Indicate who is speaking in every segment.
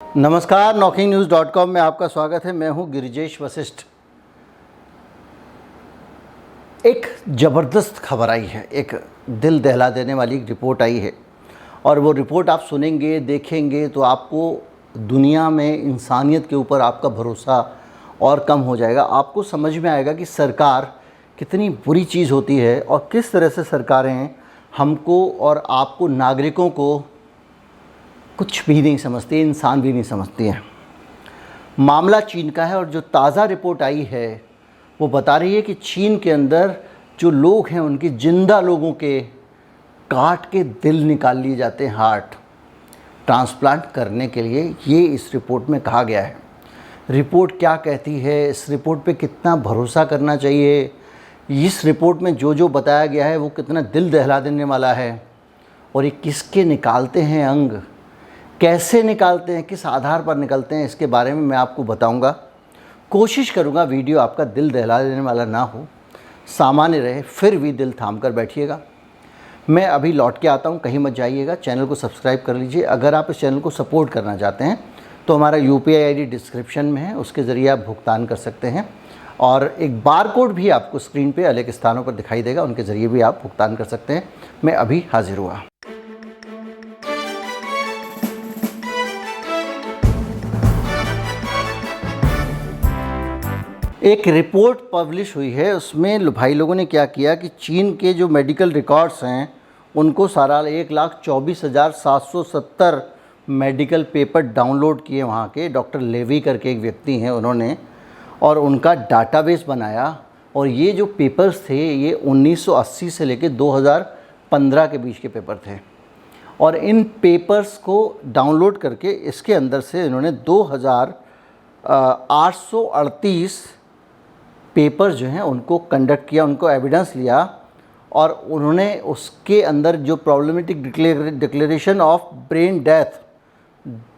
Speaker 1: नमस्कार, NockingNews.com में आपका स्वागत है। मैं हूं गिरिजेश वशिष्ठ। एक ज़बरदस्त खबर आई है, एक दिल दहला देने वाली एक रिपोर्ट आई है और वो रिपोर्ट आप सुनेंगे, देखेंगे तो आपको दुनिया में इंसानियत के ऊपर आपका भरोसा और कम हो जाएगा। आपको समझ में आएगा कि सरकार कितनी बुरी चीज़ होती है और किस तरह से सरकारें हमको और आपको, नागरिकों को कुछ भी नहीं समझती, इंसान भी नहीं समझती हैं। मामला चीन का है और जो ताज़ा रिपोर्ट आई है वो बता रही है कि चीन के अंदर जो लोग हैं उनके, जिंदा लोगों के काट के दिल निकाल लिए जाते हैं हार्ट ट्रांसप्लांट करने के लिए। ये इस रिपोर्ट में कहा गया है। रिपोर्ट क्या कहती है, इस रिपोर्ट पे कितना भरोसा करना चाहिए, इस रिपोर्ट में जो जो बताया गया है वो कितना दिल दहला देने वाला है और ये किसके निकालते हैं अंग, कैसे निकालते हैं, किस आधार पर निकलते हैं, इसके बारे में मैं आपको बताऊंगा। कोशिश करूंगा वीडियो आपका दिल दहला देने वाला ना हो, सामान्य रहे, फिर भी दिल थाम कर बैठिएगा। मैं अभी लौट के आता हूं, कहीं मत जाइएगा। चैनल को सब्सक्राइब कर लीजिए। अगर आप इस चैनल को सपोर्ट करना चाहते हैं तो हमारा UPI ID डिस्क्रिप्शन में है, उसके ज़रिए आप भुगतान कर सकते हैं और एक बार कोड भी आपको स्क्रीन पर अलग स्थानों पर दिखाई देगा, उनके ज़रिए भी आप भुगतान कर सकते हैं। मैं अभी हाजिर हुआ। एक रिपोर्ट पब्लिश हुई है, उसमें भाई लोगों ने क्या किया कि चीन के जो मेडिकल रिकॉर्ड्स हैं उनको सारा 1,24,770 मेडिकल पेपर डाउनलोड किए वहाँ के डॉक्टर लेवी करके एक व्यक्ति हैं उन्होंने, और उनका डाटाबेस बनाया। और ये जो पेपर्स थे ये 1980 से लेकर 2015 के बीच के पेपर थे और इन पेपर्स को डाउनलोड करके इसके अंदर से इन्होंने 2,838 पेपर जो हैं उनको कंडक्ट किया, उनको एविडेंस लिया और उन्होंने उसके अंदर जो problematic declaration of brain death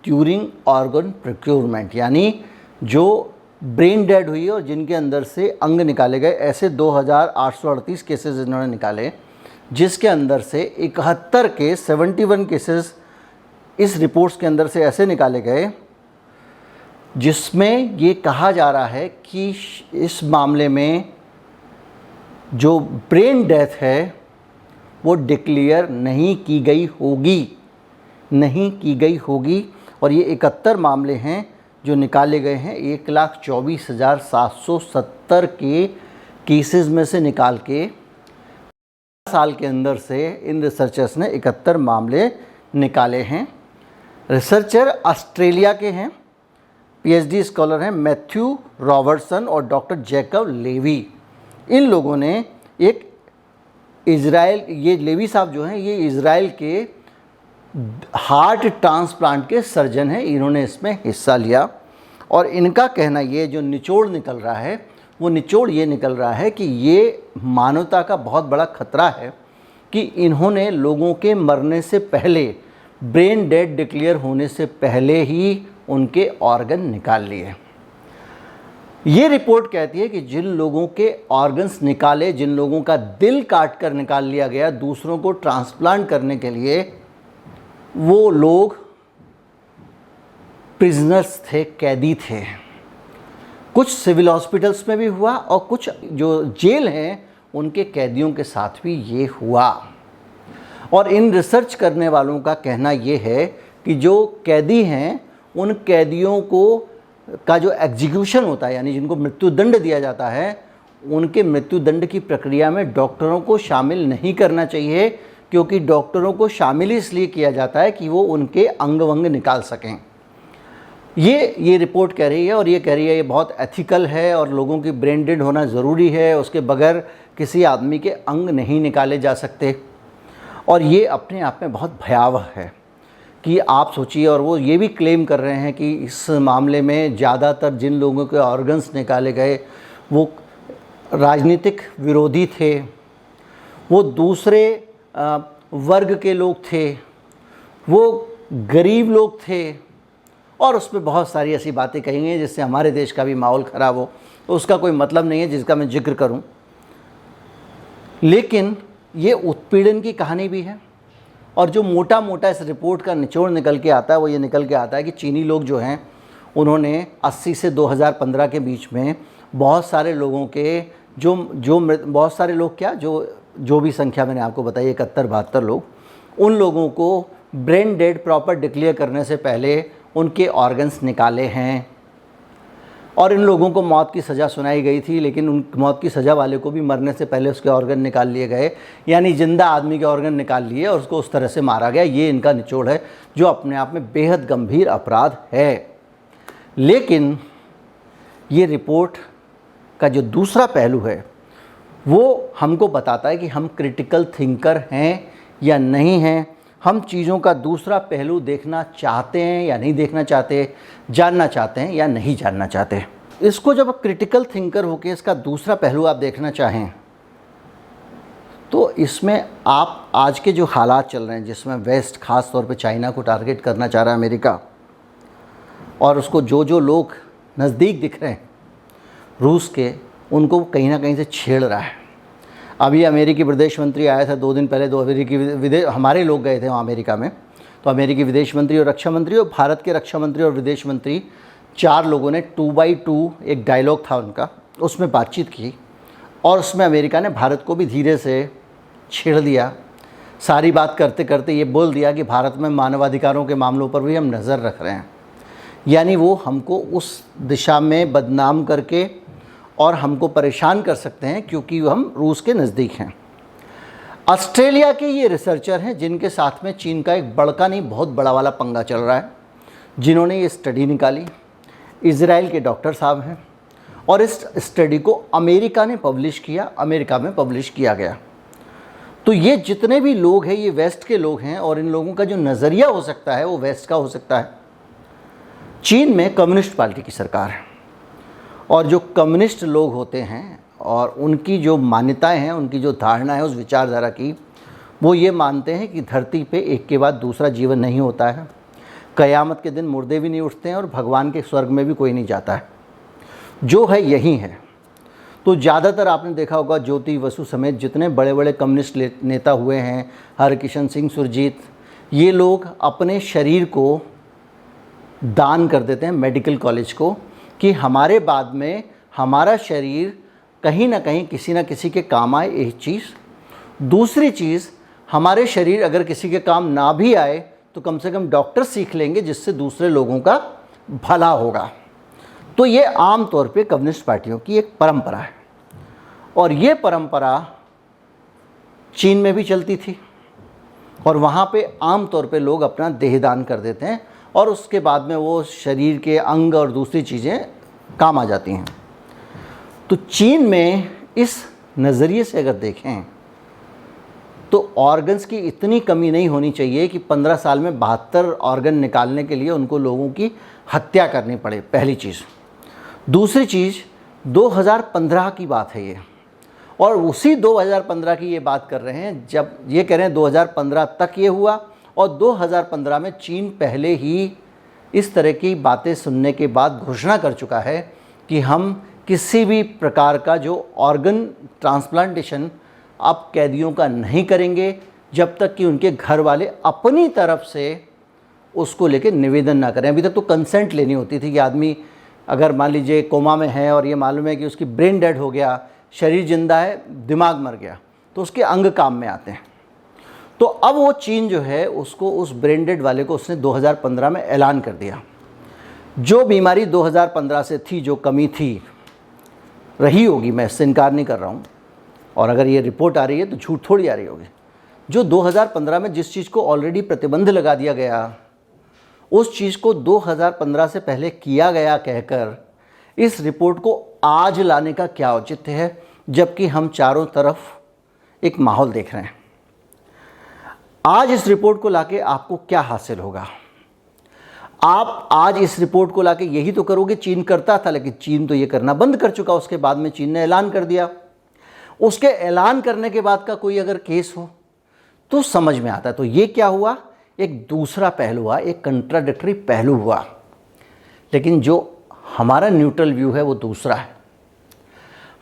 Speaker 1: during organ procurement, यानी जो ब्रेन डेड हुई और जिनके अंदर से अंग निकाले गए, ऐसे 2,838 केसेस इन्होंने निकाले, जिसके अंदर से 71 केसेस इस रिपोर्ट्स के अंदर से ऐसे निकाले गए जिसमें ये कहा जा रहा है कि इस मामले में जो ब्रेन डेथ है वो डिक्लेयर नहीं की गई होगी और ये 71 मामले हैं जो निकाले गए हैं। 1,24,770 के केसेस में से निकाल के साल के अंदर से इन रिसर्चर्स ने 71 मामले निकाले हैं। रिसर्चर ऑस्ट्रेलिया के हैं, PhD स्कॉलर हैं मैथ्यू रॉबर्टसन और डॉक्टर जैकब लेवी। इन लोगों ने एक इज़राइल, ये लेवी साहब जो हैं ये इज़राइल के हार्ट ट्रांसप्लांट के सर्जन हैं, इन्होंने इसमें हिस्सा लिया और इनका कहना, ये जो निचोड़ निकल रहा है वो निचोड़ ये निकल रहा है कि ये मानवता का बहुत बड़ा खतरा है कि इन्होंने लोगों के मरने से पहले, ब्रेन डेड डिक्लेयर होने से पहले ही उनके ऑर्गन निकाल लिए। ये रिपोर्ट कहती है कि जिन लोगों के ऑर्गन्स निकाले, जिन लोगों का दिल काट कर निकाल लिया गया दूसरों को ट्रांसप्लांट करने के लिए, वो लोग प्रिजनर्स थे, कैदी थे। कुछ सिविल हॉस्पिटल्स में भी हुआ और कुछ जो जेल हैं उनके कैदियों के साथ भी ये हुआ। और इन रिसर्च करने वालों का कहना ये है कि जो कैदी हैं उन कैदियों का जो एग्जीक्यूशन होता है, यानी जिनको मृत्युदंड दिया जाता है, उनके मृत्युदंड की प्रक्रिया में डॉक्टरों को शामिल नहीं करना चाहिए, क्योंकि डॉक्टरों को शामिल इसलिए किया जाता है कि वो उनके अंग वंग निकाल सकें। ये रिपोर्ट कह रही है और ये कह रही है ये बहुत एथिकल है और लोगों की ब्रेन डेड होना ज़रूरी है, उसके बगैर किसी आदमी के अंग नहीं निकाले जा सकते। और ये अपने आप में बहुत भयावह है कि आप सोचिए। और वो ये भी क्लेम कर रहे हैं कि इस मामले में ज़्यादातर जिन लोगों के ऑर्गन्स निकाले गए वो राजनीतिक विरोधी थे, वो दूसरे वर्ग के लोग थे, वो गरीब लोग थे और उसमें बहुत सारी ऐसी बातें कही हैं जिससे हमारे देश का भी माहौल ख़राब हो, तो उसका कोई मतलब नहीं है जिसका मैं जिक्र करूं। लेकिन ये उत्पीड़न की कहानी भी है और जो मोटा मोटा इस रिपोर्ट का निचोड़ निकल के आता है वो ये निकल के आता है कि चीनी लोग जो हैं उन्होंने 80 से 2015 के बीच में बहुत सारे लोगों के बहुत सारे लोग क्या जो भी संख्या मैंने आपको बताई 71-72 लोग, उन लोगों को ब्रेन डेड प्रॉपर डिक्लेयर करने से पहले उनके ऑर्गन्स निकाले हैं। और इन लोगों को मौत की सज़ा सुनाई गई थी, लेकिन उन मौत की सज़ा वाले को भी मरने से पहले उसके ऑर्गन निकाल लिए गए, यानी ज़िंदा आदमी के ऑर्गन निकाल लिए और उसको उस तरह से मारा गया। ये इनका निचोड़ है, जो अपने आप में बेहद गंभीर अपराध है। लेकिन ये रिपोर्ट का जो दूसरा पहलू है वो हमको बताता है कि हम क्रिटिकल थिंकर हैं या नहीं हैं, हम चीज़ों का दूसरा पहलू देखना चाहते हैं या नहीं देखना चाहते, जानना चाहते हैं या नहीं जानना चाहते। इसको जब आप क्रिटिकल थिंकर होकर इसका दूसरा पहलू आप देखना चाहें तो इसमें आप आज के जो हालात चल रहे हैं, जिसमें वेस्ट ख़ास तौर पे चाइना को टारगेट करना चाह रहा है अमेरिका, और उसको जो लोग नज़दीक दिख रहे हैं रूस के, उनको कहीं ना कहीं से छेड़ रहा है। अभी अमेरिकी विदेश मंत्री आया था 2 दिन पहले, हमारे लोग गए थे वहाँ अमेरिका में, तो अमेरिकी विदेश मंत्री और रक्षा मंत्री और भारत के रक्षा मंत्री और विदेश मंत्री 4 लोगों ने 2x2 एक डायलॉग था उनका, उसमें बातचीत की और उसमें अमेरिका ने भारत को भी धीरे से छेड़ दिया। सारी बात करते करते ये बोल दिया कि भारत में मानवाधिकारों के मामलों पर भी हम नज़र रख रहे हैं, यानी वो हमको उस दिशा में बदनाम करके और हमको परेशान कर सकते हैं क्योंकि हम रूस के नज़दीक हैं। ऑस्ट्रेलिया के ये रिसर्चर हैं जिनके साथ में चीन का एक बड़का नहीं बहुत बड़ा वाला पंगा चल रहा है, जिन्होंने ये स्टडी निकाली। इजराइल के डॉक्टर साहब हैं और इस स्टडी को अमेरिका ने पब्लिश किया, अमेरिका में पब्लिश किया गया। तो ये जितने भी लोग हैं ये वेस्ट के लोग हैं और इन लोगों का जो नज़रिया हो सकता है वो वेस्ट का हो सकता है। चीन में कम्युनिस्ट पार्टी की सरकार है और जो कम्युनिस्ट लोग होते हैं और उनकी जो मान्यताएं हैं, उनकी जो धारणा है उस विचारधारा की, वो ये मानते हैं कि धरती पे एक के बाद दूसरा जीवन नहीं होता है, क़यामत के दिन मुर्दे भी नहीं उठते हैं और भगवान के स्वर्ग में भी कोई नहीं जाता है, जो है यही है। तो ज़्यादातर आपने देखा होगा ज्योति बसु समेत जितने बड़े बड़े कम्युनिस्ट नेता हुए हैं, हरकिशन सिंह, सुरजीत, ये लोग अपने शरीर को दान कर देते हैं मेडिकल कॉलेज को कि हमारे बाद में हमारा शरीर कहीं ना कहीं किसी न किसी के काम आए। एक चीज़, दूसरी चीज़, हमारे शरीर अगर किसी के काम ना भी आए तो कम से कम डॉक्टर सीख लेंगे जिससे दूसरे लोगों का भला होगा। तो ये आम तौर पे कम्युनिस्ट पार्टियों की एक परंपरा है और ये परंपरा चीन में भी चलती थी और वहाँ पे आम तौर पे लोग अपना देहदान कर देते हैं और उसके बाद में वो शरीर के अंग और दूसरी चीज़ें काम आ जाती हैं। तो चीन में इस नज़रिए से अगर देखें तो ऑर्गन्स की इतनी कमी नहीं होनी चाहिए कि 15 साल में 72 ऑर्गन निकालने के लिए उनको लोगों की हत्या करनी पड़े, पहली चीज़। दूसरी चीज़, 2015 की बात है ये, और उसी 2015 की ये बात कर रहे हैं जब ये कह रहे हैं 2015 तक ये हुआ और 2015 में चीन पहले ही इस तरह की बातें सुनने के बाद घोषणा कर चुका है कि हम किसी भी प्रकार का जो ऑर्गन ट्रांसप्लांटेशन अब कैदियों का नहीं करेंगे जब तक कि उनके घर वाले अपनी तरफ से उसको लेके निवेदन ना करें। अभी तक तो कंसेंट लेनी होती थी कि आदमी अगर मान लीजिए कोमा में है और ये मालूम है कि उसकी ब्रेन डेड हो गया, शरीर जिंदा है, दिमाग मर गया, तो उसके अंग काम में आते हैं। तो अब वो चीन जो है उसको, उस ब्रेन डेड वाले को उसने 2015 में ऐलान कर दिया। जो बीमारी 2015 से थी, जो कमी थी, रही होगी, मैं इससे इनकार नहीं कर रहा हूँ, और अगर ये रिपोर्ट आ रही है तो झूठ थोड़ी आ रही होगी। जो 2015 में जिस चीज़ को ऑलरेडी प्रतिबंध लगा दिया गया, उस चीज़ को 2015 से पहले किया गया कहकर इस रिपोर्ट को आज लाने का क्या औचित्य है, जबकि हम चारों तरफ एक माहौल देख रहे हैं। आज इस रिपोर्ट को लाके आपको क्या हासिल होगा? आप आज इस रिपोर्ट को लाके यही तो करोगे चीन करता था, लेकिन चीन तो ये करना बंद कर चुका। उसके बाद में चीन ने ऐलान कर दिया। उसके ऐलान करने के बाद का कोई अगर केस हो तो समझ में आता है। तो ये क्या हुआ? एक दूसरा पहलू हुआ, एक कंट्राडिक्टरी पहलू हुआ। लेकिन जो हमारा न्यूट्रल व्यू है वो दूसरा है।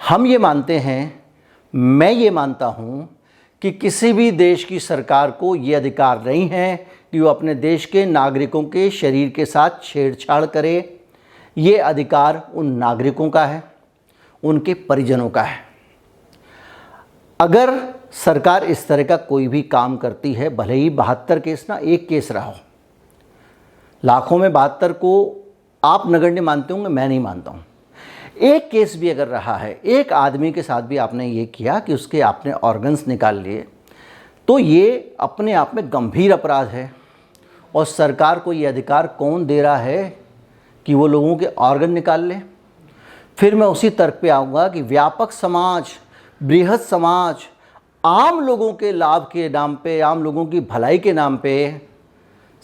Speaker 1: हम ये मानते हैं, मैं ये मानता हूँ कि किसी भी देश की सरकार को ये अधिकार नहीं है कि वो अपने देश के नागरिकों के शरीर के साथ छेड़छाड़ करे। ये अधिकार उन नागरिकों का है, उनके परिजनों का है। अगर सरकार इस तरह का कोई भी काम करती है, भले ही 72 केस ना एक केस रहा हो, लाखों में 72 को आप नगण्य मानते होंगे, मैं नहीं मानता हूँ। एक केस भी अगर रहा है, एक आदमी के साथ भी आपने ये किया कि उसके आपने ऑर्गन्स निकाल लिए, तो ये अपने आप में गंभीर अपराध है। और सरकार को ये अधिकार कौन दे रहा है कि वो लोगों के ऑर्गन निकाल ले? फिर मैं उसी तर्क पे आऊँगा कि व्यापक समाज, बृहद समाज, आम लोगों के लाभ के नाम पे, आम लोगों की भलाई के नाम पे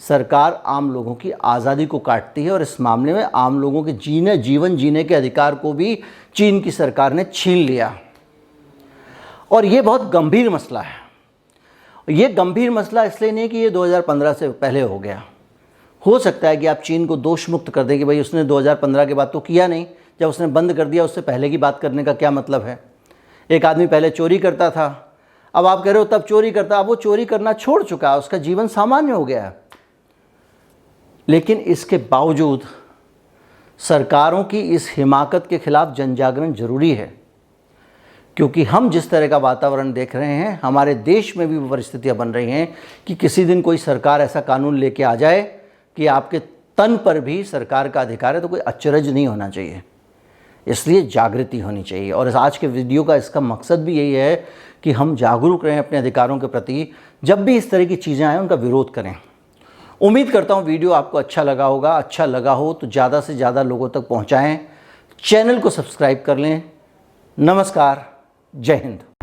Speaker 1: सरकार आम लोगों की आज़ादी को काटती है। और इस मामले में आम लोगों के जीवन जीने के अधिकार को भी चीन की सरकार ने छीन लिया। और ये बहुत गंभीर मसला है। ये गंभीर मसला इसलिए नहीं कि ये 2015 से पहले हो गया। हो सकता है कि आप चीन को दोष मुक्त कर दें कि भाई उसने 2015 के बाद तो किया नहीं, जब उसने बंद कर दिया उससे पहले की बात करने का क्या मतलब है? एक आदमी पहले चोरी करता था, अब आप कह रहे हो तब चोरी करता, अब वो चोरी करना छोड़ चुका है, उसका जीवन सामान्य हो गया है। लेकिन इसके बावजूद सरकारों की इस हिमाकत के खिलाफ जनजागरण जरूरी है, क्योंकि हम जिस तरह का वातावरण देख रहे हैं, हमारे देश में भी वो परिस्थितियां बन रही हैं कि किसी दिन कोई सरकार ऐसा कानून लेके आ जाए कि आपके तन पर भी सरकार का अधिकार है, तो कोई अचरज नहीं होना चाहिए। इसलिए जागृति होनी चाहिए। और इस आज के वीडियो का इसका मकसद भी यही है कि हम जागरूक रहें अपने अधिकारों के प्रति। जब भी इस तरह की चीज़ें आएँ उनका विरोध करें। उम्मीद करता हूँ वीडियो आपको अच्छा लगा होगा। अच्छा लगा हो तो ज़्यादा से ज़्यादा लोगों तक पहुँचाएँ। चैनल को सब्सक्राइब कर लें। नमस्कार, जय हिंद।